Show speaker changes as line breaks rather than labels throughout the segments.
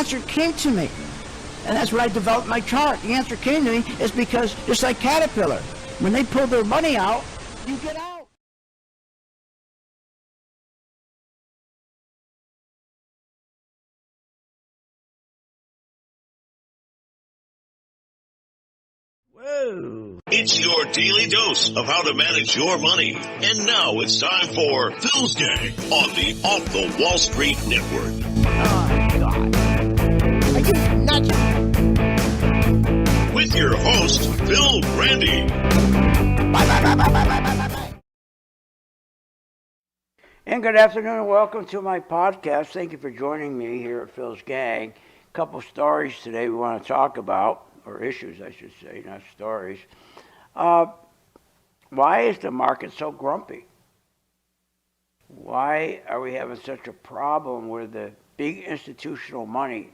answer came to me. And that's when I developed my chart. The answer came to me is because, just like Caterpillar, when they pull their money out, you get out. Whoa.
It's your daily dose of how to manage your money. And now it's time for Phil's Gang on the Off the Wall Street Network.
Oh, God. Are you nuts?
With your host, Phil Grande.
Bye. And good afternoon and welcome to my podcast. Thank you for joining me here at Phil's Gang. A couple stories today we want to talk about, or issues I should say, not stories. Why is the market so grumpy? Why are we having such a problem where the big institutional money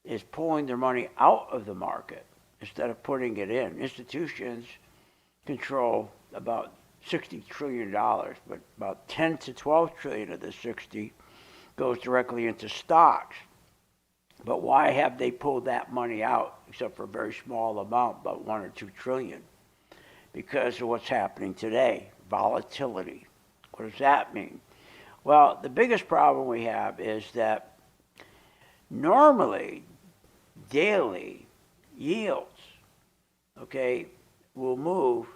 is pulling their money out of the market instead of putting it in? Institutions control about $60 trillion, but about 10 to 12 trillion of the 60 goes directly into stocks. But why have they pulled that money out, except for a very small amount, about 1 or 2 trillion? Because of what's happening today, volatility. What does that mean? Well, the biggest problem we have is that normally daily yields, will move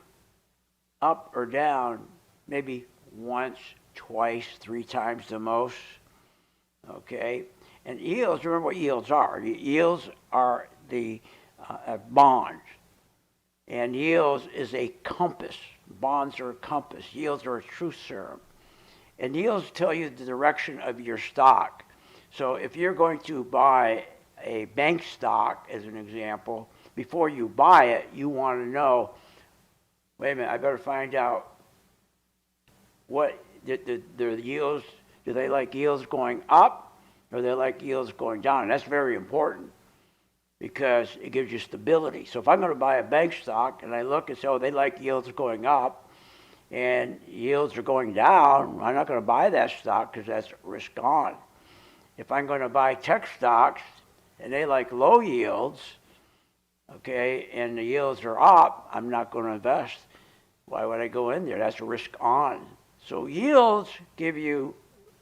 up or down maybe once, twice, 3 times the most, And yields, remember what yields are. Yields are the bonds. And yields is a compass. Bonds are a compass. Yields are a truth serum. And yields tell you the direction of your stock. So if you're going to buy a bank stock, as an example, before you buy it, you want to know, wait a minute, I better find out what the yields, do they like yields going up or they like yields going down? And that's very important because it gives you stability. So if I'm going to buy a bank stock and I look and say, oh, they like yields going up and yields are going down, I'm not going to buy that stock because that's risk on. If I'm going to buy tech stocks and they like low yields, and the yields are up, I'm not going to invest. Why would I go in there? That's a risk on. So yields give you,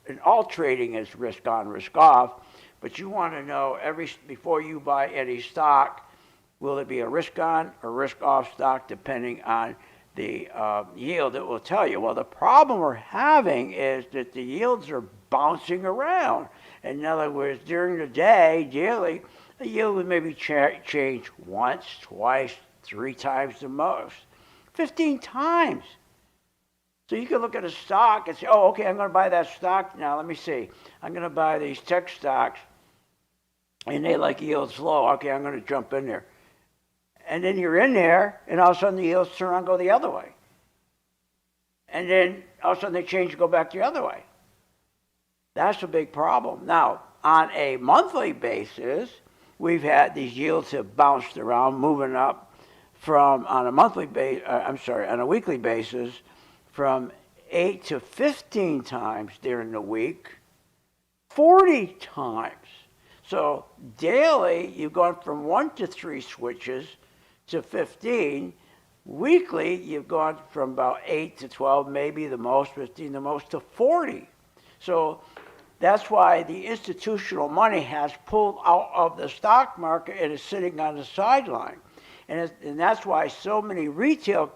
and all trading is risk on, risk off, but you want to know before you buy any stock, will it be a risk on or risk off stock depending on the yield? It will tell you. Well, the problem we're having is that the yields are bouncing around. In other words, during the day, daily, the yield would maybe change once, twice, 3 times the most, 15 times. So you can look at a stock and say, oh, okay, I'm going to buy that stock now. Let me see. I'm going to buy these tech stocks, and they like yields low. Okay, I'm going to jump in there. And then you're in there, and all of a sudden the yields turn around and go the other way. And then all of a sudden they change and go back the other way. That's a big problem. Now, on a monthly basis, we've had these yields have bounced around, moving up from on a weekly basis, from 8 to 15 times during the week, 40 times. So daily, you've gone from 1 to 3 switches to 15. Weekly, you've gone from about 8 to 12, maybe the most, 15 the most, to 40. So that's why the institutional money has pulled out of the stock market and is sitting on the sideline. And that's why so many retail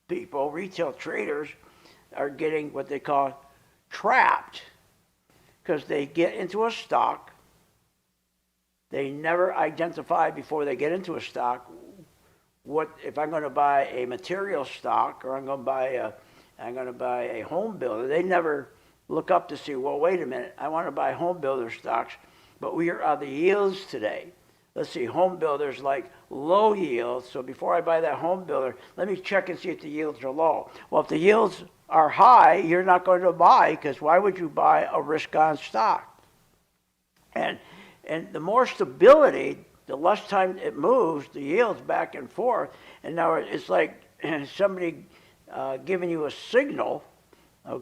people, retail traders, are getting what they call trapped. Because they get into a stock, they never identify before they get into a stock what if I'm going to buy a material stock or I'm going to buy a home builder. They never look up to see, well, wait a minute, I want to buy home builder stocks, but we are on the yields today. Let's see, home builders like low yields, so before I buy that home builder, let me check and see if the yields are low. Well, if the yields are high, you're not going to buy, because why would you buy a risk-on stock? And the more stability, the less time it moves, the yields back and forth, and now it's like somebody giving you a signal,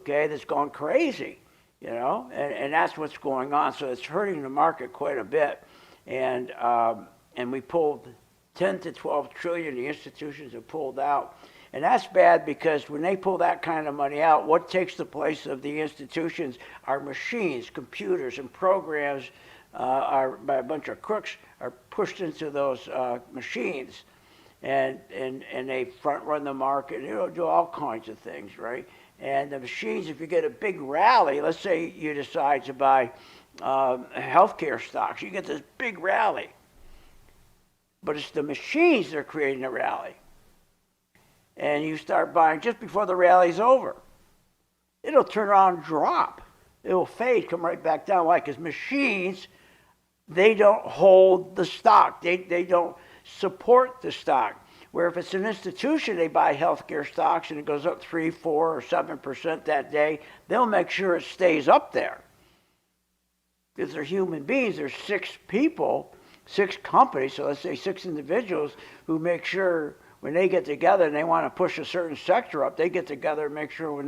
that's gone crazy. and that's what's going on. So it's hurting the market quite a bit, and we pulled 10 to 12 trillion. The institutions have pulled out, and that's bad because when they pull that kind of money out, what takes the place of the institutions are machines, computers, and programs. Are by a bunch of crooks are pushed into those machines, and they front run the market. Do all kinds of things, right? And the machines, if you get a big rally, let's say you decide to buy healthcare stocks, you get this big rally. But it's the machines that are creating the rally. And you start buying just before the rally's over. It'll turn around and drop. It will fade, come right back down. Why? Because machines, they don't hold the stock. They don't support the stock. Where if it's an institution, they buy healthcare stocks and it goes up 3, 4, or 7% that day, they'll make sure it stays up there. Because they're human beings. There's 6 people, 6 companies, so let's say 6 individuals who make sure when they get together and they want to push a certain sector up, they get together and make sure when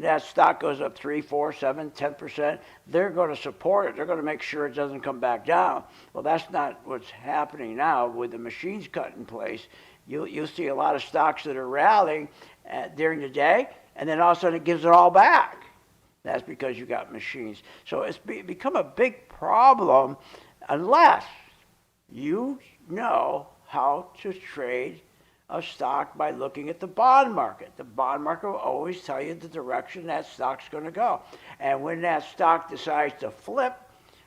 that stock goes up 3, 4, 7, 10%, they're going to support it. They're going to make sure it doesn't come back down. Well, that's not what's happening now with the machines cut in place. You'll see a lot of stocks that are rallying during the day, and then all of a sudden it gives it all back. That's because you got machines. So it's become a big problem unless you know how to trade a stock by looking at the bond market. The bond market will always tell you the direction that stock's going to go. And when that stock decides to flip,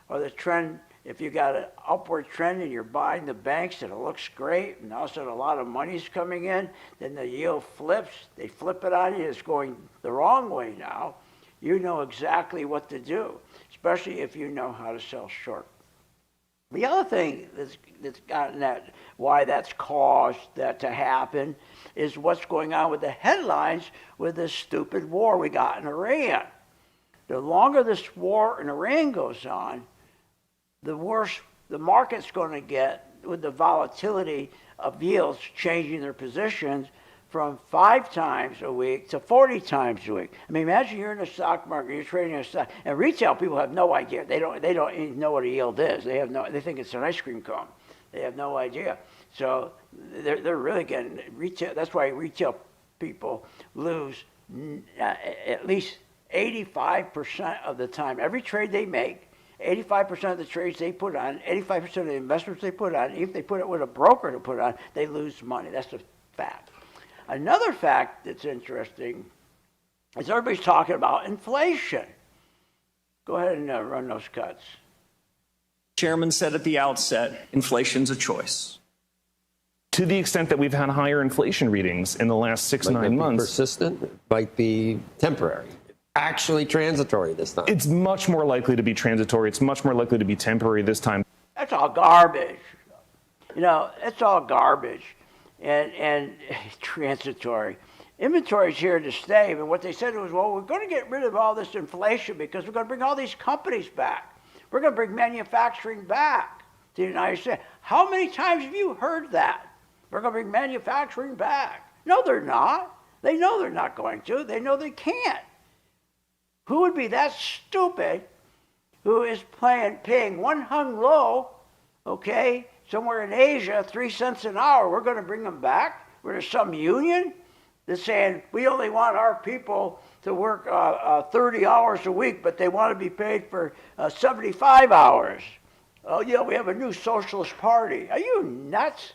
or the trend, if you got an upward trend and you're buying the banks and it looks great and all of a sudden a lot of money's coming in, then the yield flips, they flip it on you, it's going the wrong way now. You know exactly what to do, especially if you know how to sell short. The other thing that's gotten that, why that's caused that to happen, is what's going on with the headlines with this stupid war we got in Iran. The longer this war in Iran goes on, the worse the market's going to get with the volatility of yields changing their positions from 5 times a week to 40 times a week. I mean, imagine you're in the stock market, you're trading a stock, and retail people have no idea. They don't even know what a yield is. They think it's an ice cream cone. They have no idea. So they're really getting retail. That's why retail people lose at least 85% of the time. Every trade they make, 85% of the trades they put on, 85% of the investments they put on, if they put it with a broker to put on, they lose money. That's a fact. Another fact that's interesting is everybody's talking about inflation. Go ahead and run those cuts.
Chairman said at the outset, inflation's a choice.
To the extent that we've had higher inflation readings in the last 6 to 9 months.
Persistent, it might be temporary. Actually transitory this time.
It's much more likely to be transitory. It's much more likely to be temporary this time.
That's all garbage. It's all garbage and transitory. Inventory's here to stay, but what they said was, well, we're going to get rid of all this inflation because we're going to bring all these companies back. We're going to bring manufacturing back to the United States. How many times have you heard that? We're going to bring manufacturing back. No, they're not. They know they're not going to. They know they can't. Who would be that stupid who is paying one hung low, okay, somewhere in Asia, 3 cents an hour? We're going to bring them back? Where there's some union that's saying we only want our people to work 30 hours a week, but they want to be paid for 75 hours. Oh, yeah, we have a new socialist party. Are you nuts?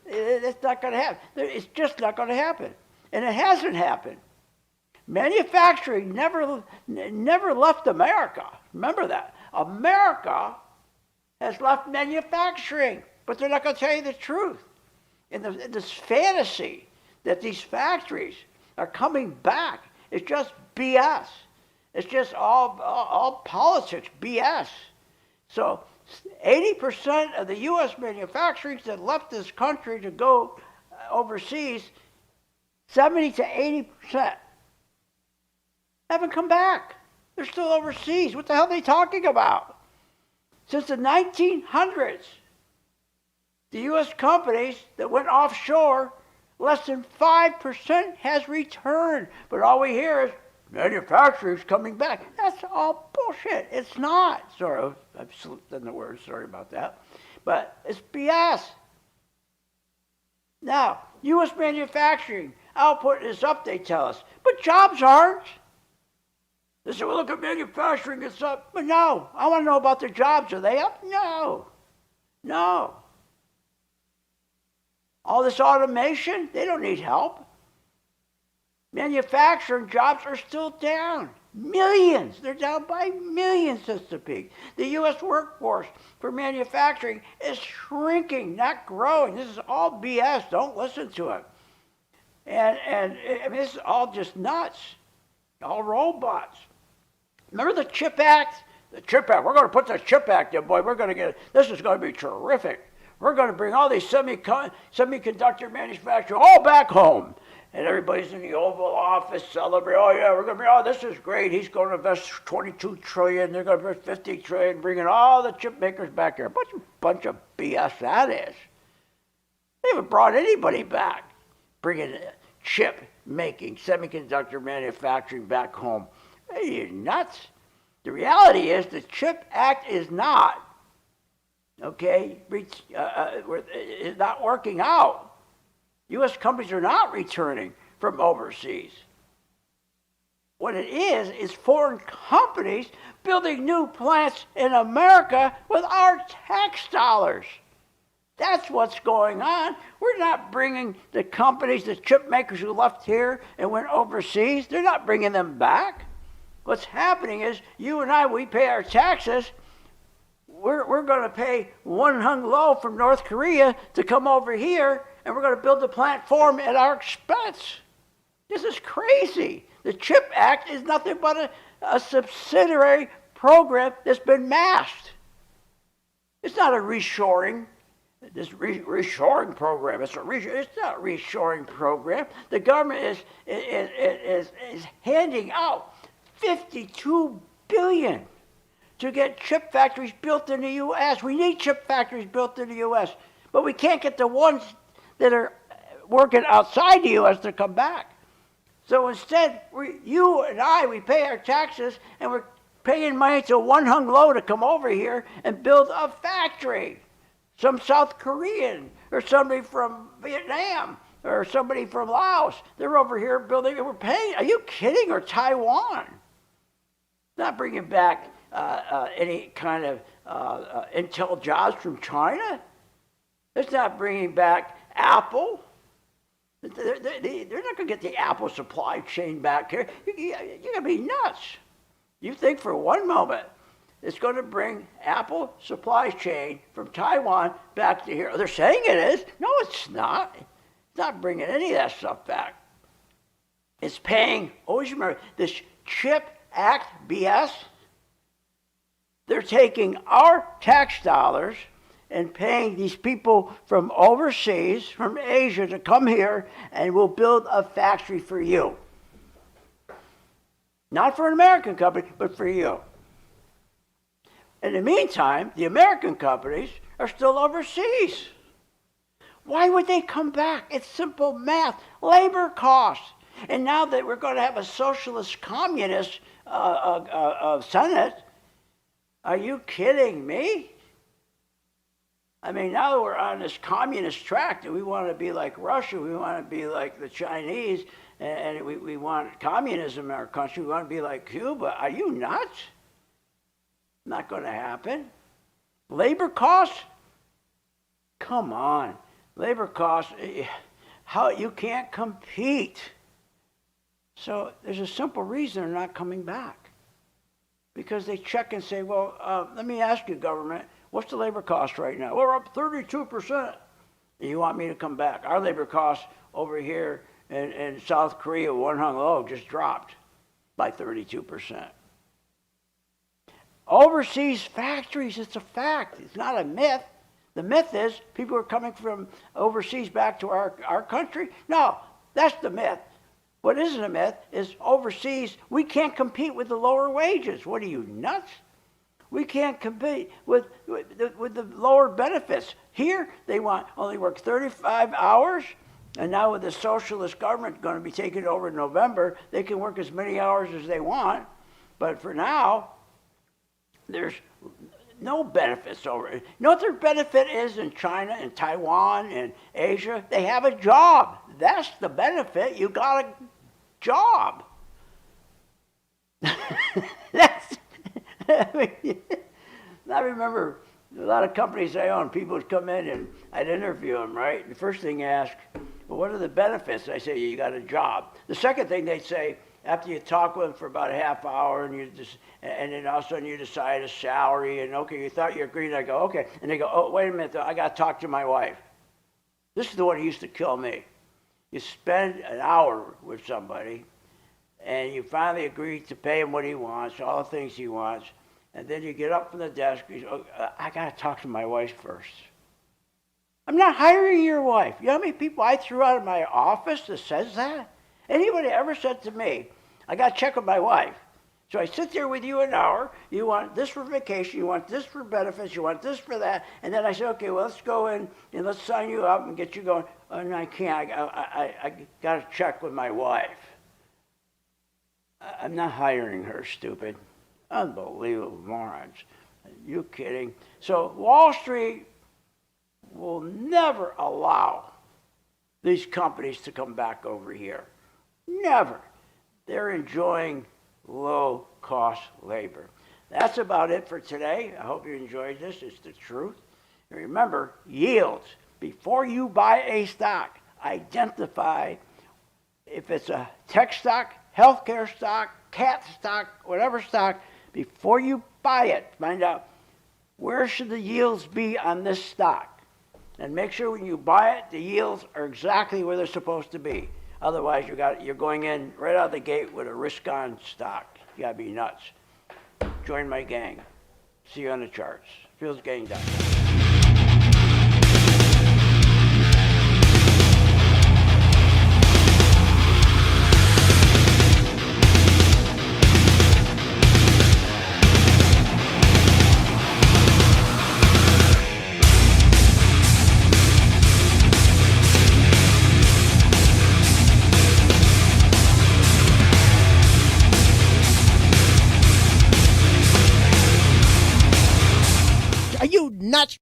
It's not going to happen. It's just not going to happen. And it hasn't happened. Manufacturing never left America. Remember that. America has left manufacturing, but they're not going to tell you the truth. And this fantasy that these factories are coming back is just BS. It's just all politics, BS. So 80% of the U.S. manufacturers that left this country to go overseas, 70 to 80%, haven't come back. They're still overseas. What the hell are they talking about? Since the 1900s, the U.S. companies that went offshore, less than 5% has returned. But all we hear is manufacturing's coming back. That's all bullshit. It's not. Sorry, I've slipped in the word. Sorry about that. But it's BS. Now, U.S. manufacturing output is up, they tell us, but jobs aren't. They say, well, look at manufacturing, it's up. But no, I want to know about the jobs. Are they up? No. No. All this automation, they don't need help. Manufacturing jobs are still down. Millions. They're down by millions since the peak. The U.S. workforce for manufacturing is shrinking, not growing. This is all BS. Don't listen to it. And I mean, this is all just nuts. All robots. Remember the CHIP Act? The CHIP Act. We're going to put the CHIP Act in, boy. We're going to get, this is going to be terrific. We're going to bring all these semiconductor manufacturing all back home. And everybody's in the Oval Office celebrating, oh yeah, we're going to be, oh, this is great. He's going to invest $22 trillion. They're going to invest $50 trillion, bringing all the chip makers back here. Bunch of BS that is. They haven't brought anybody back, bringing chip making, semiconductor manufacturing back home. Are you nuts? The reality is the CHIP Act is not, okay, it's not working out. U.S. companies are not returning from overseas. What it is foreign companies building new plants in America with our tax dollars. That's what's going on. We're not bringing the companies, the chip makers who left here and went overseas, they're not bringing them back. What's happening is you and I, we pay our taxes. We're going to pay one hung low from North Korea to come over here, and we're going to build the plant for them at our expense. This is crazy. The CHIP Act is nothing but a subsidiary program that's been masked. It's not a reshoring. This reshoring program. It's not a reshoring program. The government is handing out $52 billion to get chip factories built in the U.S. We need chip factories built in the U.S., but we can't get the ones that are working outside the U.S. to come back. So instead, you and I, we pay our taxes, and we're paying money to one hung low to come over here and build a factory. Some South Korean or somebody from Vietnam or somebody from Laos. They're over here building, and we're paying. Are you kidding? Or Taiwan. Not bringing back any kind of Intel jobs from China. It's not bringing back Apple. They're not going to get the Apple supply chain back here. You're going to be nuts. You think for one moment it's going to bring Apple supply chain from Taiwan back to here. They're saying it is. No, it's not. It's not bringing any of that stuff back. It's paying, always remember, this CHIP Act BS. They're taking our tax dollars and paying these people from overseas, from Asia, to come here, and we'll build a factory for you. Not for an American company, but for you. In the meantime, the American companies are still overseas. Why would they come back? It's simple math. Labor costs. And now that we're going to have a socialist communist Senate, are you kidding me? I mean, now that we're on this communist track, and we want to be like Russia, we want to be like the Chinese, and we want communism in our country, we want to be like Cuba. Are you nuts? Not going to happen. Labor costs? Come on. Labor costs, how you can't compete. So there's a simple reason they're not coming back. Because they check and say, well, let me ask you, government, what's the labor cost right now? We're up 32%. And you want me to come back? Our labor costs over here in South Korea, one hung low, just dropped by 32%. Overseas factories, it's a fact. It's not a myth. The myth is people are coming from overseas back to our country. No, that's the myth. What isn't a myth is overseas, we can't compete with the lower wages. What are you, nuts? We can't compete with the lower benefits. Here, they want only work 35 hours And now with the socialist government going to be taking over in November, they can work as many hours as they want. But for now, there's no benefits over it. You know what their benefit is in China and Taiwan and Asia? They have a job. That's the benefit. You got a job. That's, I remember a lot of companies I own, people would come in and I'd interview them, right? The first thing you ask, well, what are the benefits? I say, you got a job. The second thing they'd say, after you talk with them for about a half hour and and then all of a sudden you decide a salary and okay, you thought you agreed, I go, okay. And they go, oh, wait a minute, though, I got to talk to my wife. This is the one who used to kill me. You spend an hour with somebody and you finally agree to pay him what he wants, all the things he wants, and then you get up from the desk, you say, oh, I got to talk to my wife first. I'm not hiring your wife. You know how many people I threw out of my office that says that? Anybody ever said to me, I got to check with my wife. So I sit there with you an hour. You want this for vacation. You want this for benefits. You want this for that. And then I say, okay, well, let's go in and let's sign you up and get you going. Oh, no, I can't. I got to check with my wife. I'm not hiring her, stupid. Unbelievable morons. Are you kidding? So Wall Street will never allow these companies to come back over here. Never. They're enjoying low-cost labor. That's about it for today. I hope you enjoyed this. It's the truth. And remember, yields. Before you buy a stock, identify if it's a tech stock, healthcare stock, cat stock, whatever stock. Before you buy it, find out where should the yields be on this stock. And make sure when you buy it, the yields are exactly where they're supposed to be. Otherwise, you're going in right out the gate with a risk-on stock. You gotta be nuts. Join my gang. See you on the charts. FieldsGang.com.
Are you nuts?